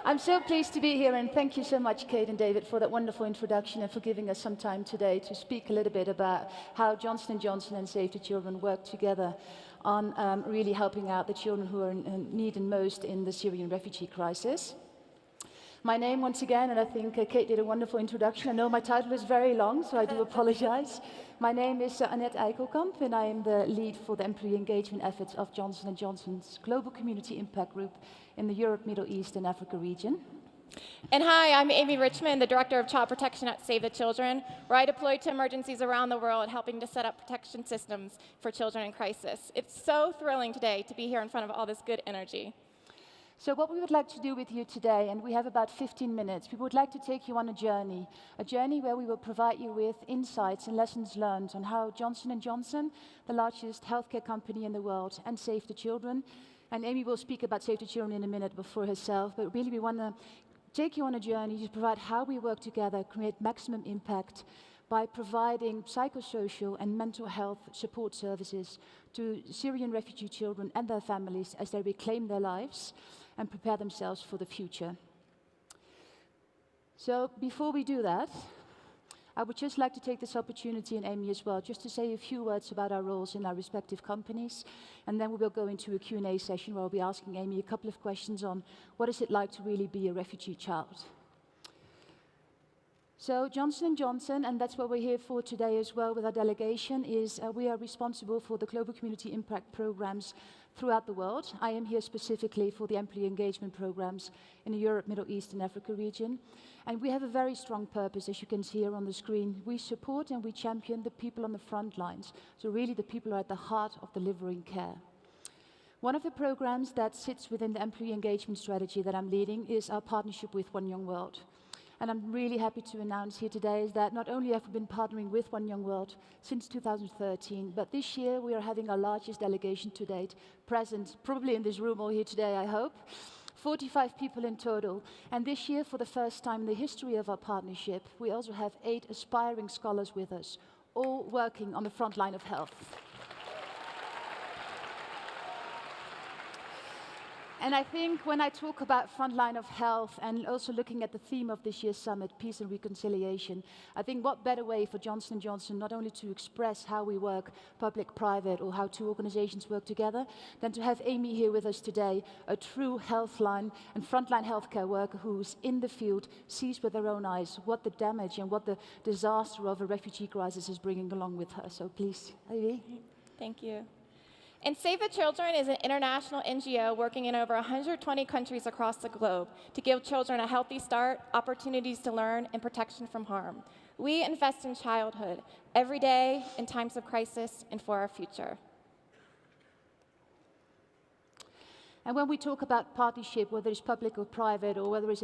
I'm so pleased to be here, and thank you so much, Kate and David, for that wonderful introduction and for giving us some time today to speak a little bit about how Johnson & Johnson and Save the Children work together on really helping out the children who are in need and most in the Syrian refugee crisis. My name, once again, and I think Kate did a wonderful introduction. I know my title is very long, so I do apologize. My name is Annet Eijkelkamp, and I am the lead for the employee engagement efforts of Johnson & Johnson's Global Community Impact Group in the Europe, Middle East, and Africa region. And hi, I'm Amy Richmond, the Director of Child Protection at Save the Children, where I deploy to emergencies around the world helping to set up protection systems for children in crisis. It's so thrilling today to be here in front of all this good energy. So what we would like to do with you today, and we have about 15 minutes, we would like to take you on a journey where we will provide you with insights and lessons learned on how Johnson & Johnson, the largest healthcare company in the world, and Save the Children, and Amy will speak about Save the Children in a minute for herself, but really we want to take you on a journey to provide how we work together, create maximum impact by providing psychosocial and mental health support services to Syrian refugee children and their families as they reclaim their lives and prepare themselves for the future. So before we do that, I would just like to take this opportunity, and Amy as well, just to say a few words about our roles in our respective companies, and then we will go into a Q&A session where I'll be asking Amy a couple of questions on what is it like to really be a refugee child. So Johnson & Johnson, and that's what we're here for today as well with our delegation, is we are responsible for the global community impact programs throughout the world. I am here specifically for the employee engagement programs in the Europe, Middle East, and Africa region. And we have a very strong purpose, as you can see here on the screen. We support and we champion the people on the front lines. So really the people are at the heart of delivering care. One of the programs that sits within the employee engagement strategy that I'm leading is our partnership with One Young World. And I'm really happy to announce here today is that not only have we been partnering with One Young World since 2013, but this year we are having our largest delegation to date present, probably in this room all here today, I hope. 45 people in total. And this year, for the first time in the history of our partnership, we also have 8 aspiring scholars with us, all working on the front line of health. And I think when I talk about frontline of health and also looking at the theme of this year's summit, peace and reconciliation, I think what better way for Johnson & Johnson not only to express how we work public-private or how two organizations work together, than to have Amy here with us today, a true health line and frontline healthcare worker who's in the field, sees with her own eyes what the damage and what the disaster of a refugee crisis is bringing along with her. So please, Amy. Thank you. And Save the Children is an international NGO working in over 120 countries across the globe to give children a healthy start, opportunities to learn, and protection from harm. We invest in childhood every day in times of crisis and for our future. And when we talk about partnership, whether it's public or private, or whether it's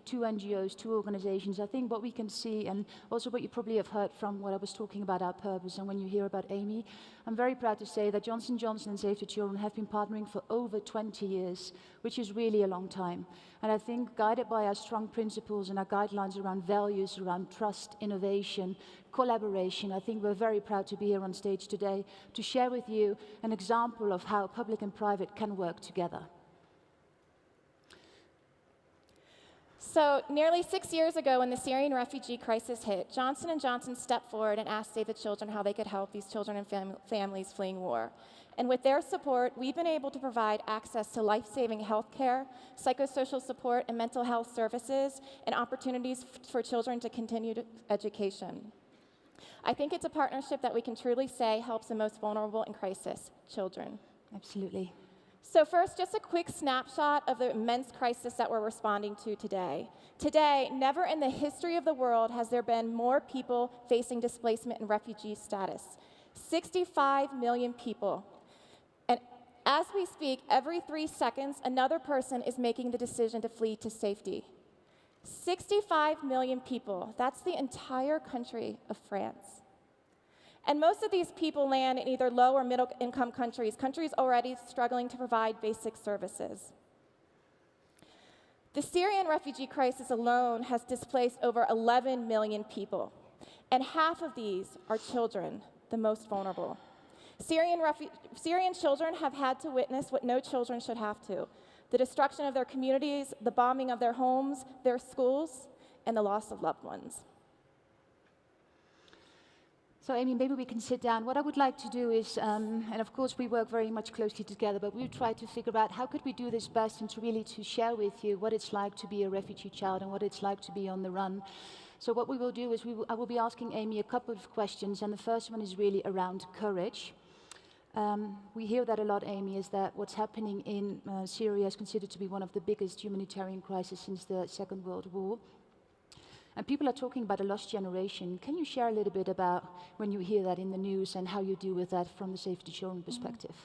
two NGOs, two organizations, I think what we can see, and also what you probably have heard from what I was talking about our purpose, and when you hear about Amy, I'm very proud to say that Johnson & Johnson and Save the Children have been partnering for over 20 years, which is really a long time. And I think guided by our strong principles and our guidelines around values, around trust, innovation, collaboration, I think we're very proud to be here on stage today to share with you an example of how public and private can work together. So nearly 6 years ago, when the Syrian refugee crisis hit, Johnson & Johnson stepped forward and asked Save the Children how they could help these children and families fleeing war. And with their support, we've been able to provide access to life-saving health care, psychosocial support, and mental health services, and opportunities for children to continue education. I think it's a partnership that we can truly say helps the most vulnerable in crisis, children. Absolutely. So first, just a quick snapshot of the immense crisis that we're responding to today. Today, never in the history of the world has there been more people facing displacement and refugee status. 65 million people. And as we speak, every 3 seconds, another person is making the decision to flee to safety. 65 million people. That's the entire country of France. And most of these people land in either low or middle income countries, countries already struggling to provide basic services. The Syrian refugee crisis alone has displaced over 11 million people, and half of these are children, the most vulnerable. Syrian children have had to witness what no children should have to: the destruction of their communities, the bombing of their homes, their schools, and the loss of loved ones. So, Amy, maybe we can sit down. What I would like to do is, and of course we work very much closely together, but we'll try to figure out how could we do this best and to really to share with you what it's like to be a refugee child and what it's like to be on the run. So what we will do is I will be asking Amy a couple of questions, and the first one is really around courage. We hear that a lot, Amy, is that what's happening in Syria is considered to be one of the biggest humanitarian crises since the Second World War. And people are talking about a lost generation. Can you share a little bit about when you hear that in the news and how you deal with that from the Save the Children perspective?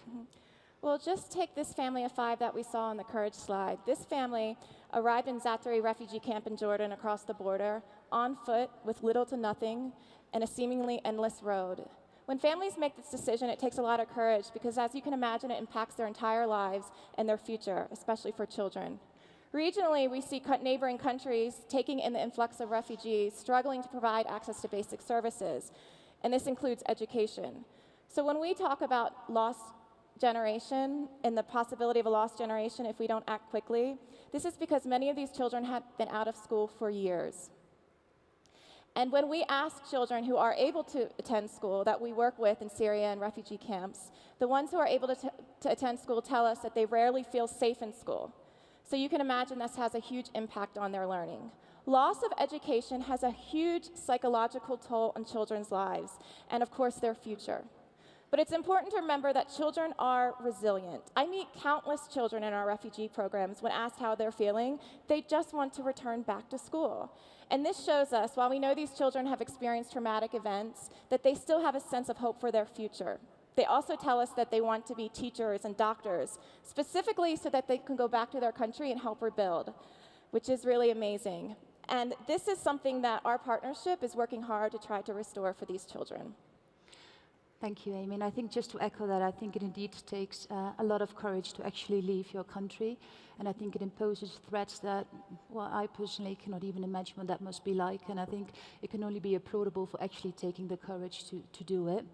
Well, just take this family of 5 that we saw on the courage slide. This family arrived in Zaatari refugee camp in Jordan across the border, on foot, with little to nothing, and a seemingly endless road. When families make this decision, it takes a lot of courage because, as you can imagine, it impacts their entire lives and their future, especially for children. Regionally, we see neighboring countries taking in the influx of refugees, struggling to provide access to basic services, and this includes education. So when we talk about lost generation and the possibility of a lost generation if we don't act quickly, this is because many of these children have been out of school for years. And when we ask children who are able to attend school that we work with in Syria and refugee camps, the ones who are able to attend school tell us that they rarely feel safe in school. So you can imagine this has a huge impact on their learning. Loss of education has a huge psychological toll on children's lives and, of course, their future. But it's important to remember that children are resilient. I meet countless children in our refugee programs. When asked how they're feeling, they just want to return back to school. And this shows us, while we know these children have experienced traumatic events, that they still have a sense of hope for their future. They also tell us that they want to be teachers and doctors, specifically so that they can go back to their country and help rebuild, which is really amazing. And this is something that our partnership is working hard to try to restore for these children. Thank you, Amy. And I think just to echo that, I think it indeed takes a lot of courage to actually leave your country. And I think it imposes threats that, well, I personally cannot even imagine what that must be like. And I think it can only be applaudable for actually taking the courage to do it.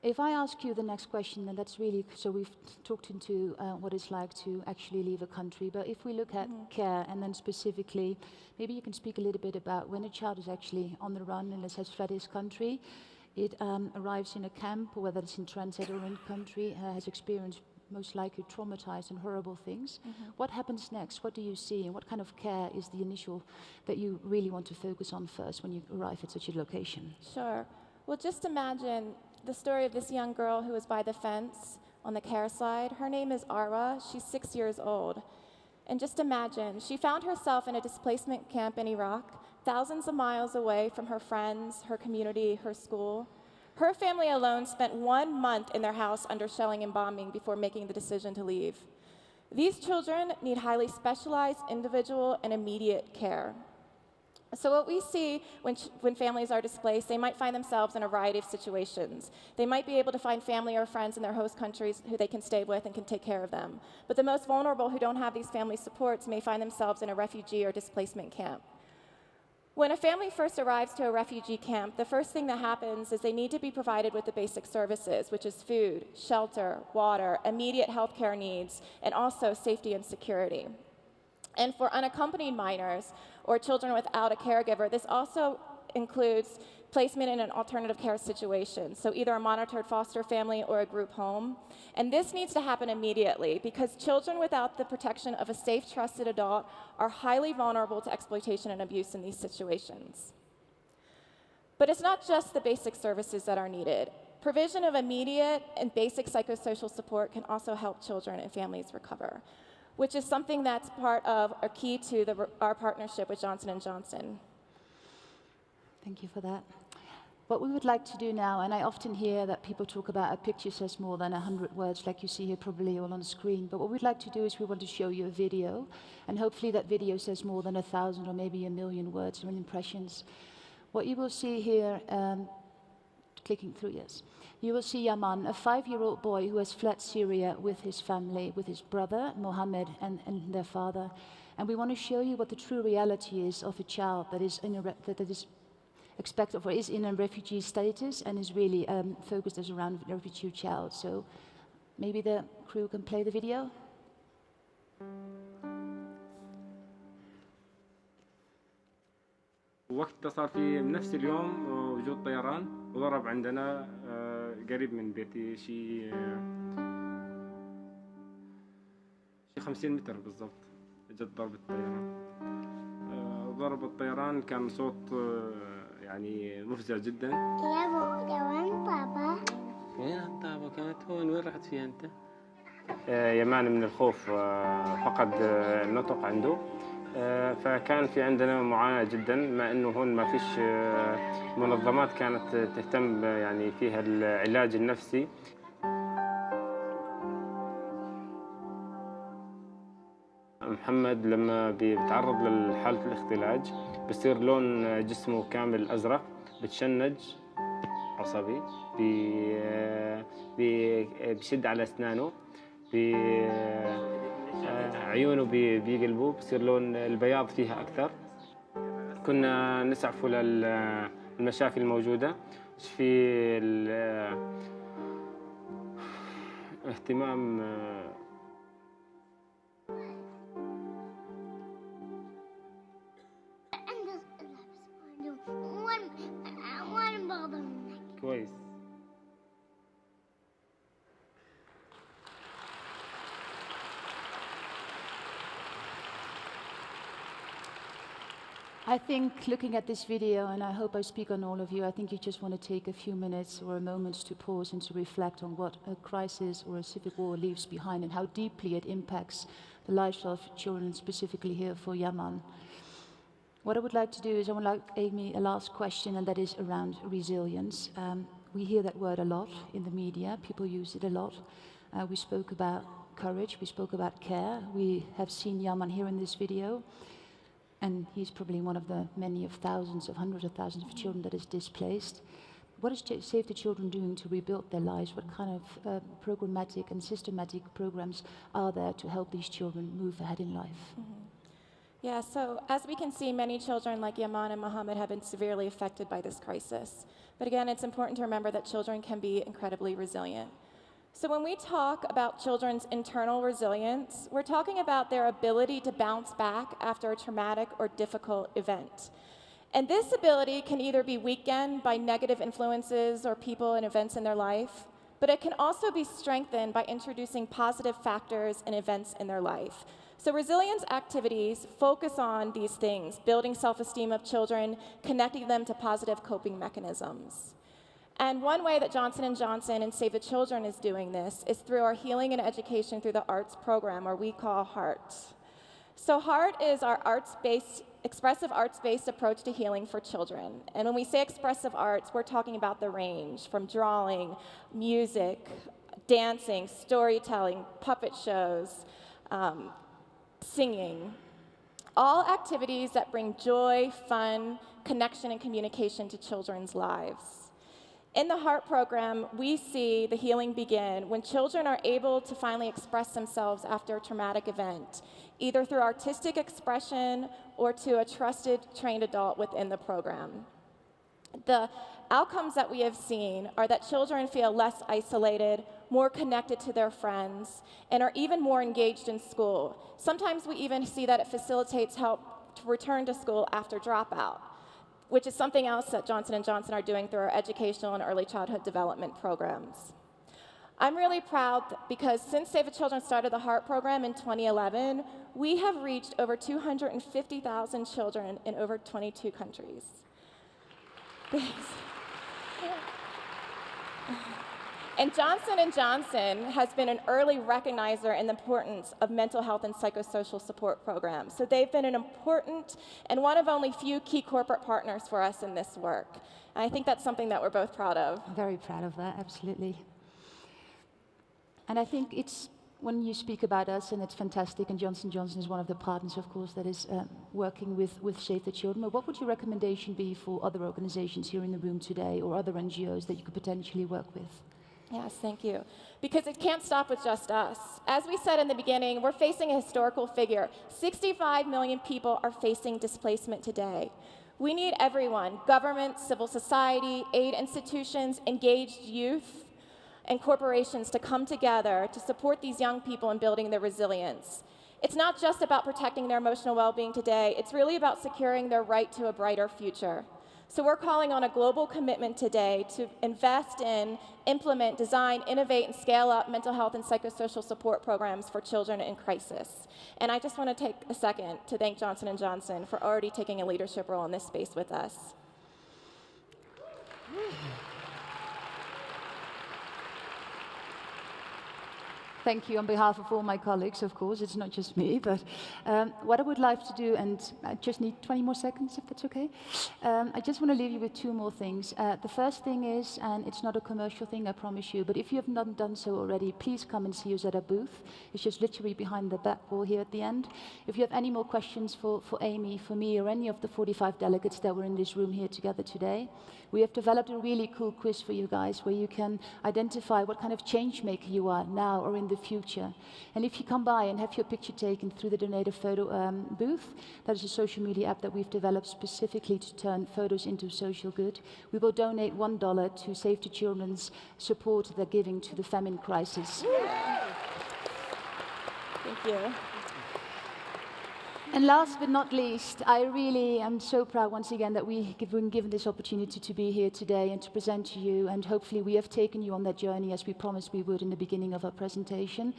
If I ask you the next question, then that's really, so we've talked into what it's like to actually leave a country, but if we look at care, and then specifically, maybe you can speak a little bit about when a child is actually on the run and has fled his country, it arrives in a camp, or whether it's in transit or in country, has experienced most likely traumatized and horrible things. What happens next? What do you see, and what kind of care is the initial that you really want to focus on first when you arrive at such a location? Sure. Well, just imagine the story of this young girl who was by the fence on the care slide. Her name is Arwa. She's 6 years old. And just imagine, she found herself in a displacement camp in Iraq, thousands of miles away from her friends, her community, her school. Her family alone spent 1 month in their house under shelling and bombing before making the decision to leave. These children need highly specialized, individual, and immediate care. So what we see when families are displaced, they might find themselves in a variety of situations. They might be able to find family or friends in their host countries who they can stay with and can take care of them. But the most vulnerable who don't have these family supports may find themselves in a refugee or displacement camp. When a family first arrives to a refugee camp, the first thing that happens is they need to be provided with the basic services, which is food, shelter, water, immediate health care needs, and also safety and security. And for unaccompanied minors or children without a caregiver, this also includes placement in an alternative care situation, so either a monitored foster family or a group home. And this needs to happen immediately because children without the protection of a safe, trusted adult are highly vulnerable to exploitation and abuse in these situations. But it's not just the basic services that are needed. Provision of immediate and basic psychosocial support can also help children and families recover, which is something that's part of or key to our partnership with Johnson & Johnson. Thank you for that. What we would like to do now, and I often hear that people talk about a picture says more than 100 words, like you see here probably all on the screen, but what we'd like to do is we want to show you a video, and hopefully that video says more than 1,000 or maybe 1,000,000 words or impressions. What you will see here, clicking through, yes. You will see Yaman, a 5-year-old boy who has fled Syria with his family, with his brother, Mohammed, and their father. And we want to show you what the true reality is of a child that is expected or is in a refugee status and is really focused as around a refugee child. So maybe the crew can play the video. وقت اتصل في نفس اليوم وجود طيران وضرب عندنا قريب من بيتي شي 50 متر بالضبط. جت ضربة الطيران. ضرب الطيران كان صوت يعني مفزع جدا. يا وين بابا؟ وين بابا؟ كانت هون. وين رحت فيها أنت؟ يمان من الخوف فقد النطق عنده. فكان في عندنا معاناة جدا، مع انه هون ما فيش منظمات كانت تهتم يعني فيها العلاج النفسي. محمد لما بيتعرض لحالة الاختلاج بصير لون جسمه كامل أزرق، بتشنج عصبي، بيشد على أسنانه، عيونه بيقلبوا، بصير لون البياض فيها أكثر. كنا نسعفوا للمشافي الموجودة في اهتمام وين باخذه منك؟ كويس. I think looking at this video, and I hope I speak on all of you, I think you just want to take a few minutes or a moment to pause and to reflect on what a crisis or a civic war leaves behind and how deeply it impacts the lives of children, specifically here for Yaman. What I would like to do is I would like Amy a last question, and that is around resilience. We hear that word a lot in the media. People use it a lot. We spoke about courage. We spoke about care. We have seen Yaman here in this video. And he's probably one of the many of thousands of hundreds of thousands of children that is displaced. What is Save the Children doing to rebuild their lives? What kind of programmatic and systematic programs are there to help these children move ahead in life? Mm-hmm. Yeah, so as we can see, many children like Yaman and Mohammed have been severely affected by this crisis. But again, it's important to remember that children can be incredibly resilient. So when we talk about children's internal resilience, we're talking about their ability to bounce back after a traumatic or difficult event. And this ability can either be weakened by negative influences or people and events in their life, but it can also be strengthened by introducing positive factors and events in their life. So resilience activities focus on these things, building self-esteem of children, connecting them to positive coping mechanisms. And one way that Johnson & Johnson and Save the Children is doing this is through our healing and education through the arts program, or we call HEART. So HEART is our expressive arts-based approach to healing for children. And when we say expressive arts, we're talking about the range from drawing, music, dancing, storytelling, puppet shows, singing. All activities that bring joy, fun, connection, and communication to children's lives. In the HEART program, we see the healing begin when children are able to finally express themselves after a traumatic event, either through artistic expression or to a trusted, trained adult within the program. The outcomes that we have seen are that children feel less isolated, more connected to their friends, and are even more engaged in school. Sometimes we even see that it facilitates help to return to school after dropout, which is something else that Johnson & Johnson are doing through our educational and early childhood development programs. I'm really proud because since Save the Children started the HEART program in 2011, we have reached over 250,000 children in over 22 countries. Thanks. And Johnson & Johnson has been an early recognizer in the importance of mental health and psychosocial support programs. So they've been an important and one of only few key corporate partners for us in this work. And I think that's something that we're both proud of. Very proud of that, absolutely. And I think it's, when you speak about us, and it's fantastic, and Johnson & Johnson is one of the partners, of course, that is working with Save the Children. But what would your recommendation be for other organizations here in the room today, or other NGOs that you could potentially work with? Yes, thank you. Because it can't stop with just us. As we said in the beginning, we're facing a historical figure. 65 million people are facing displacement today. We need everyone, government, civil society, aid institutions, engaged youth, and corporations to come together to support these young people in building their resilience. It's not just about protecting their emotional well-being today, it's really about securing their right to a brighter future. So we're calling on a global commitment today to invest in, implement, design, innovate, and scale up mental health and psychosocial support programs for children in crisis. And I just want to take a second to thank Johnson & Johnson for already taking a leadership role in this space with us. Thank you on behalf of all my colleagues, of course. It's not just me, but what I would like to do, and I just need 20 more seconds, if that's okay. I just want to leave you with two more things. The first thing is, and it's not a commercial thing, I promise you, but if you have not done so already, please come and see us at our booth. It's just literally behind the back wall here at the end. If you have any more questions for Amy, for me, or any of the 45 delegates that were in this room here together today, we have developed a really cool quiz for you guys where you can identify what kind of change maker you are now or in the future. And if you come by and have your picture taken through the Donate a Photo booth, that is a social media app that we've developed specifically to turn photos into social good. We will donate $1 to Save the Children's support they're giving to the famine crisis. Thank you. And last but not least, I really am so proud once again that we've been given this opportunity to be here today and to present to you, and hopefully we have taken you on that journey as we promised we would in the beginning of our presentation.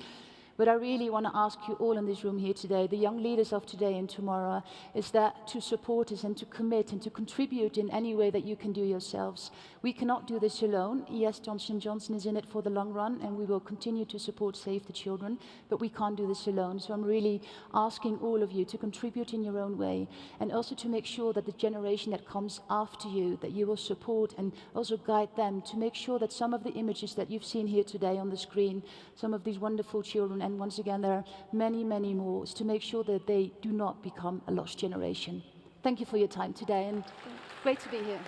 But I really want to ask you all in this room here today, the young leaders of today and tomorrow, is that to support us and to commit and to contribute in any way that you can do yourselves. We cannot do this alone. Yes, Johnson & Johnson is in it for the long run, and we will continue to support Save the Children, but we can't do this alone. So I'm really asking all of you to contribute in your own way, and also to make sure that the generation that comes after you, that you will support and also guide them to make sure that some of the images that you've seen here today on the screen, some of these wonderful children, and once again, there are many, many more, is to make sure that they do not become a lost generation. Thank you for your time today, and great to be here.